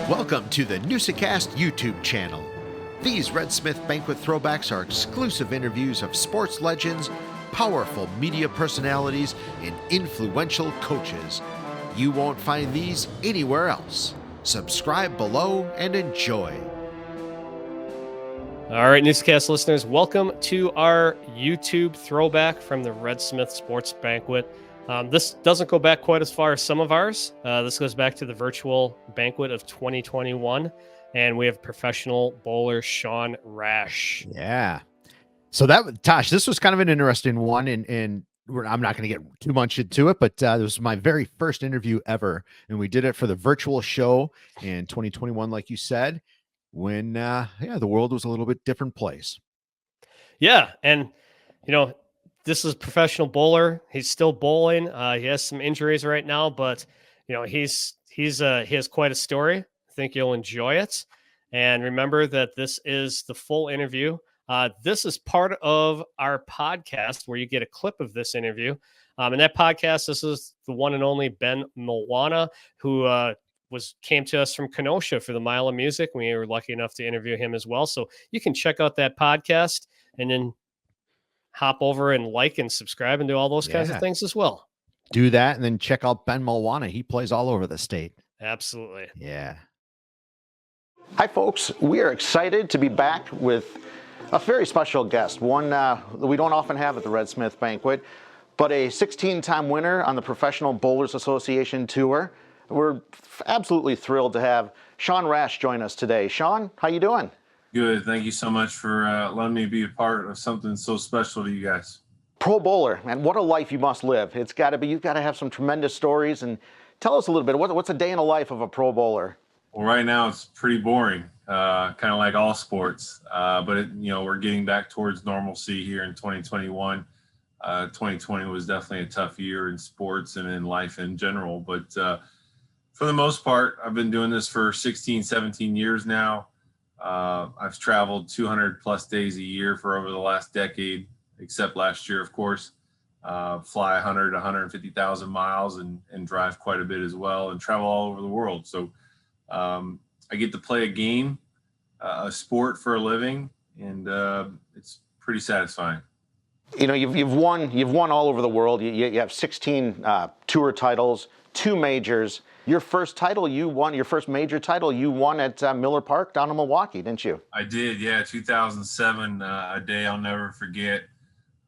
Welcome to the Newsa-Cast YouTube channel. These Red Smith Banquet throwbacks are exclusive interviews of sports legends, powerful media personalities, and influential coaches. You won't find these anywhere else. Subscribe below and enjoy. All right, Newsa-Cast listeners, welcome to our YouTube throwback from the Red Smith Sports Banquet. This doesn't go back quite as far as some of ours. This goes back to the virtual banquet of 2021, and we have professional bowler Sean Rash. Yeah. So Tosh, this was kind of an interesting one, and I'm not going to get too much into it, but it was my very first interview ever, and we did it for the virtual show in 2021, like you said, when the world was a little bit different place. Yeah, and this is a professional bowler. He's still bowling. He has some injuries right now, but he has quite a story. I think you'll enjoy it. And remember that this is the full interview. This is part of our podcast where you get a clip of this interview. And that podcast, this is the one and only Ben Milwana, who came to us from Kenosha for the Mile of Music. We were lucky enough to interview him as well. So you can check out that podcast and then hop over and like and subscribe and do all those kinds of things as well. Do that and then check out Ben Milwana. He plays all over the state. Absolutely. Yeah. Hi, folks. We are excited to be back with a very special guest, one that we don't often have at the Red Smith Banquet, but a 16-time winner on the Professional Bowlers Association Tour. We're absolutely thrilled to have Sean Rash join us today. Sean, how you doing? Good. Thank you so much for letting me be a part of something so special to you guys. Pro bowler, and what a life you must live. You've got to have some tremendous stories. And tell us a little bit, what's a day in the life of a pro bowler? Well, right now it's pretty boring, kind of like all sports. But we're getting back towards normalcy here in 2021. 2020 was definitely a tough year in sports and in life in general. But for the most part, I've been doing this for 16, 17 years now. I've traveled 200 plus days a year for over the last decade, except last year, of course. Fly 150,000 miles and drive quite a bit as well, and travel all over the world. So I get to play a game, a sport for a living, and it's pretty satisfying. You've won all over the world. You have 16 tour titles, 2 majors. Your first title you won, your first major title you won at Miller Park down in Milwaukee, didn't you? I did, yeah. 2007, a day I'll never forget.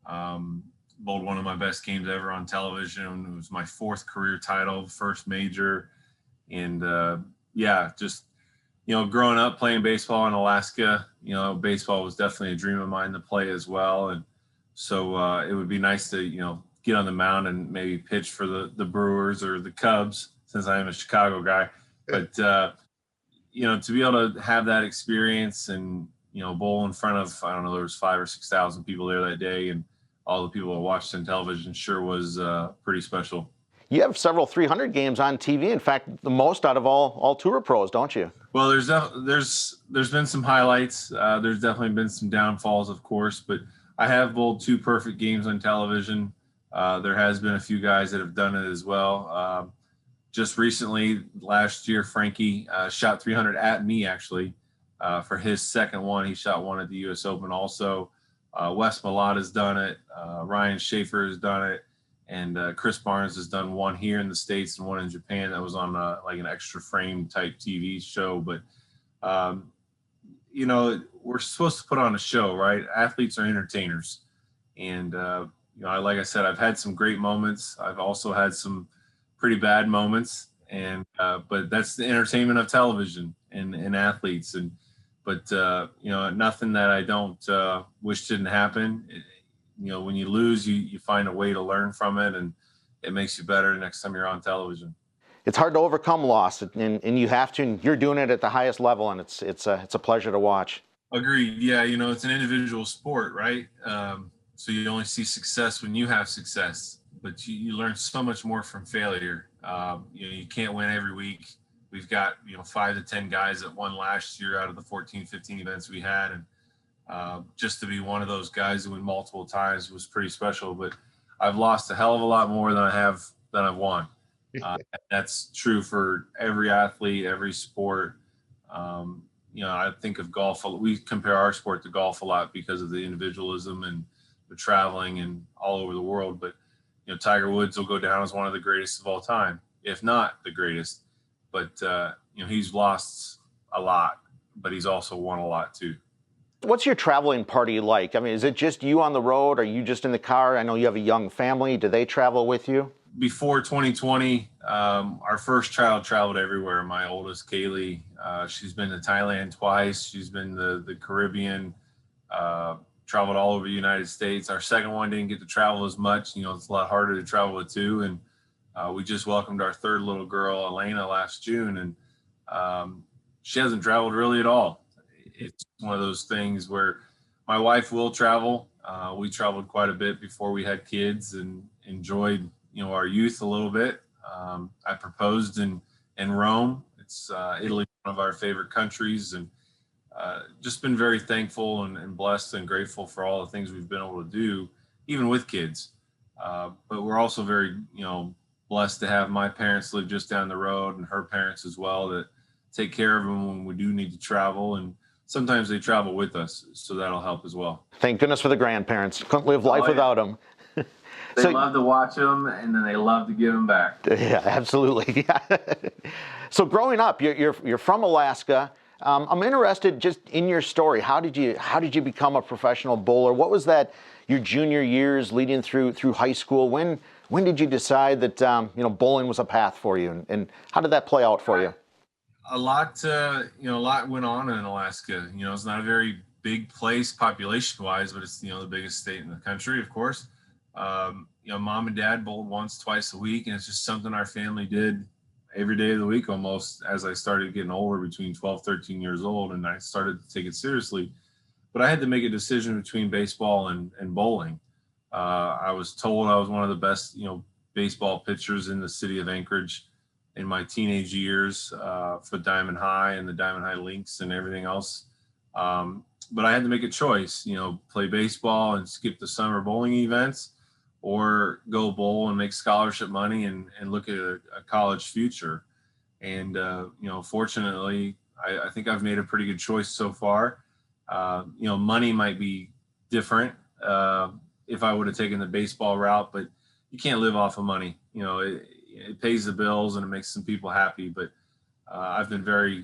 Bowled one of my best games ever on television. It was my 4th career title, first major. And growing up playing baseball in Alaska, baseball was definitely a dream of mine to play as well. And so it would be nice to, get on the mound and maybe pitch for the Brewers or the Cubs, since I am a Chicago guy. But, to be able to have that experience and, bowl in front of, I don't know, there was 5,000 or 6,000 people there that day, and all the people that watched on television sure was pretty special. You have several 300 games on TV. In fact, the most out of all tour pros, don't you? Well, there's been some highlights. There's definitely been some downfalls, of course, but I have bowled 2 perfect games on television. There has been a few guys that have done it as well. Just recently, last year, Frankie shot 300 at me, actually, for his second one. He shot one at the U.S. Open also. Wes Malott has done it. Ryan Schaefer has done it. And Chris Barnes has done one here in the States and one in Japan that was on like an extra frame type TV show. But, we're supposed to put on a show, right? Athletes are entertainers. And, like I said, I've had some great moments. I've also had some pretty bad moments. And but that's the entertainment of television and athletes. But nothing that I don't wish didn't happen. When you lose, you find a way to learn from it, and it makes you better next time you're on television. It's hard to overcome loss, and you have to, and you're doing it at the highest level, and it's a pleasure to watch. Agreed. Yeah, it's an individual sport, right? So you only see success when you have success, but you learn so much more from failure. You can't win every week. We've got 5 to 10 guys that won last year out of the 14, 15 events we had, and just to be one of those guys who win multiple times was pretty special. But I've lost a hell of a lot more than I've won. That's true for every athlete, every sport. I think of golf. We compare our sport to golf a lot because of the individualism and the traveling and all over the world. But, Tiger Woods will go down as one of the greatest of all time, if not the greatest. But, he's lost a lot, but he's also won a lot too. What's your traveling party like? I mean, is it just you on the road? Are you just in the car? I know you have a young family. Do they travel with you? Before 2020, our first child traveled everywhere. My oldest, Kaylee, she's been to Thailand twice. She's been to the Caribbean, traveled all over the United States. Our second one didn't get to travel as much. It's a lot harder to travel with two. And we just welcomed our third little girl, Elena, last June. And she hasn't traveled really at all. It's one of those things where my wife will travel. We traveled quite a bit before we had kids and enjoyed our youth a little bit. I proposed in Rome. It's Italy, one of our favorite countries, and just been very thankful and blessed and grateful for all the things we've been able to do, even with kids. But we're also very, blessed to have my parents live just down the road, and her parents as well, that take care of them when we do need to travel. And sometimes they travel with us, so that'll help as well. Thank goodness for the grandparents. Couldn't live life without them. They love to watch them, and then they love to give them back. Yeah, absolutely. So growing up, you're from Alaska. I'm interested just in your story. How did you become a professional bowler? What was that your junior years leading through high school? When did you decide that bowling was a path for you, and how did that play out for you? A lot went on in Alaska. It's not a very big place population-wise, but it's the biggest state in the country, of course. Mom and dad bowled once, twice a week, and it's just something our family did every day of the week almost as I started getting older, between 12, 13 years old, and I started to take it seriously. But I had to make a decision between baseball and bowling. I was told I was one of the best, baseball pitchers in the city of Anchorage in my teenage years for Diamond High and the Diamond High Lynx and everything else. But I had to make a choice, play baseball and skip the summer bowling events, or go bowl and make scholarship money and look at a college future. And, fortunately, I think I've made a pretty good choice so far. Money might be different if I would have taken the baseball route, but you can't live off of money. It pays the bills and it makes some people happy. But I've been very,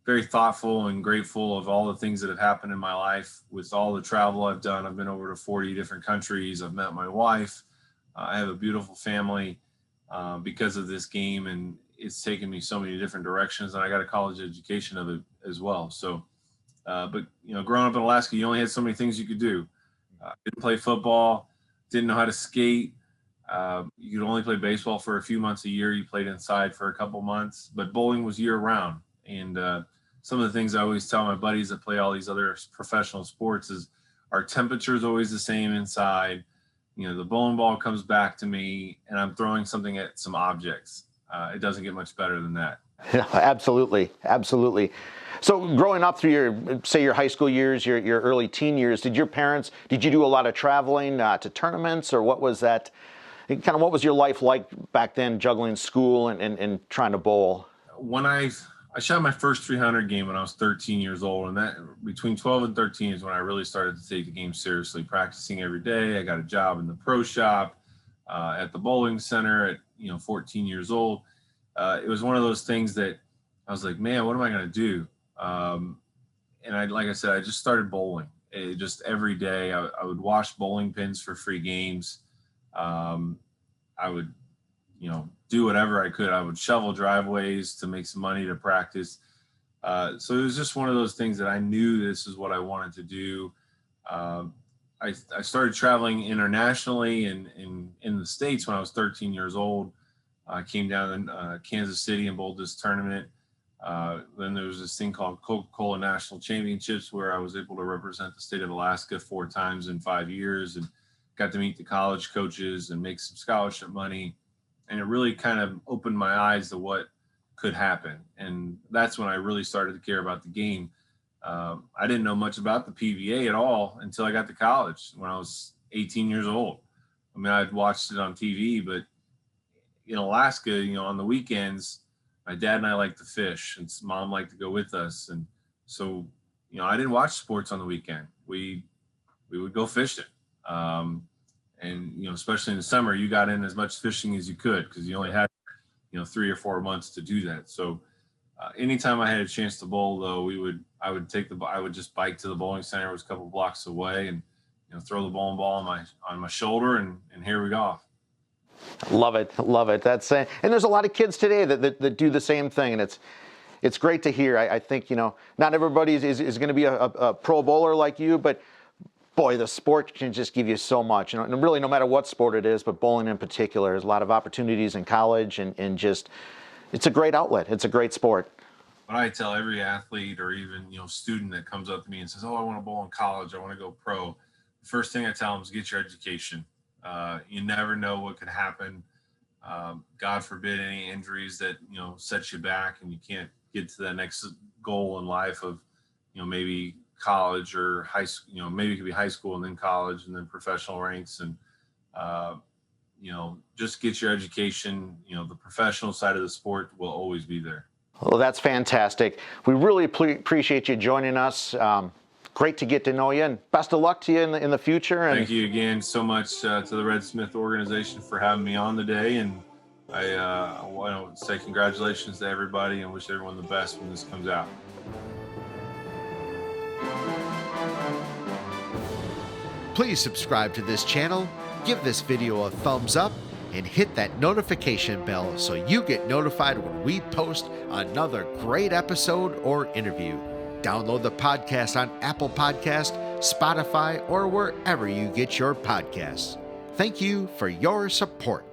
very thoughtful and grateful of all the things that have happened in my life with all the travel I've done. I've been over to 40 different countries. I've met my wife. I have a beautiful family because of this game, and it's taken me so many different directions, and I got a college education of it as well. So, but growing up in Alaska, you only had so many things you could do. Didn't play football, didn't know how to skate. You could only play baseball for a few months a year. You played inside for a couple months, but bowling was year round. And some of the things I always tell my buddies that play all these other professional sports is our temperature is always the same inside. The bowling ball comes back to me and I'm throwing something at some objects. It doesn't get much better than that. Yeah, absolutely. Absolutely. So growing up through your high school years, your early teen years, did you do a lot of traveling to tournaments, or what was that? What was your life like back then, juggling school and trying to bowl? When I shot my first 300 game when I was 13 years old, and that between 12 and 13 is when I really started to take the game seriously, practicing every day. I got a job in the pro shop at the bowling center at 14 years old. It was one of those things that I was like, man, what am I going to do? And like I said, I just started bowling. Just every day I would wash bowling pins for free games. I would do whatever I could. I would shovel driveways to make some money to practice. So it was just one of those things that I knew this is what I wanted to do. I started traveling internationally and in the States when I was 13 years old. I came down to Kansas City and bowled this tournament. Then there was this thing called Coca-Cola National Championships, where I was able to represent the state of Alaska 4 times in 5 years, and got to meet the college coaches and make some scholarship money. And it really kind of opened my eyes to what could happen. And that's when I really started to care about the game. I didn't know much about the PVA at all until I got to college when I was 18 years old. I mean, I'd watched it on TV, but in Alaska, on the weekends, my dad and I like to fish, and mom liked to go with us. And so, I didn't watch sports on the weekend. We would go fishing. And, especially in the summer, you got in as much fishing as you could because you only had, 3 or 4 months to do that. So anytime I had a chance to bowl, though, I would just bike to the bowling center. It was a couple blocks away, and, throw the bowling ball on my shoulder, and here we go. Love it. That's and there's a lot of kids today that do the same thing, and it's great to hear. I think not everybody is going to be a pro bowler like you, but boy, the sport can just give you so much. And really, no matter what sport it is, but bowling in particular, there's a lot of opportunities in college, and just it's a great outlet. It's a great sport. But I tell every athlete or even student that comes up to me and says, "Oh, I want to bowl in college. I want to go pro." The first thing I tell them is get your education. You never know what could happen. God forbid any injuries that, set you back and you can't get to that next goal in life of, maybe college or high school, maybe it could be high school and then college and then professional ranks. And, just get your education. The professional side of the sport will always be there. Well, that's fantastic. We really appreciate you joining us. Great to get to know you, and best of luck to you in the future. And thank you again so much to the Red Smith organization for having me on today. And I want to say congratulations to everybody and wish everyone the best when this comes out. Please subscribe to this channel, give this video a thumbs up, and hit that notification bell so you get notified when we post another great episode or interview. Download the podcast on Apple Podcast, Spotify, or wherever you get your podcasts. Thank you for your support.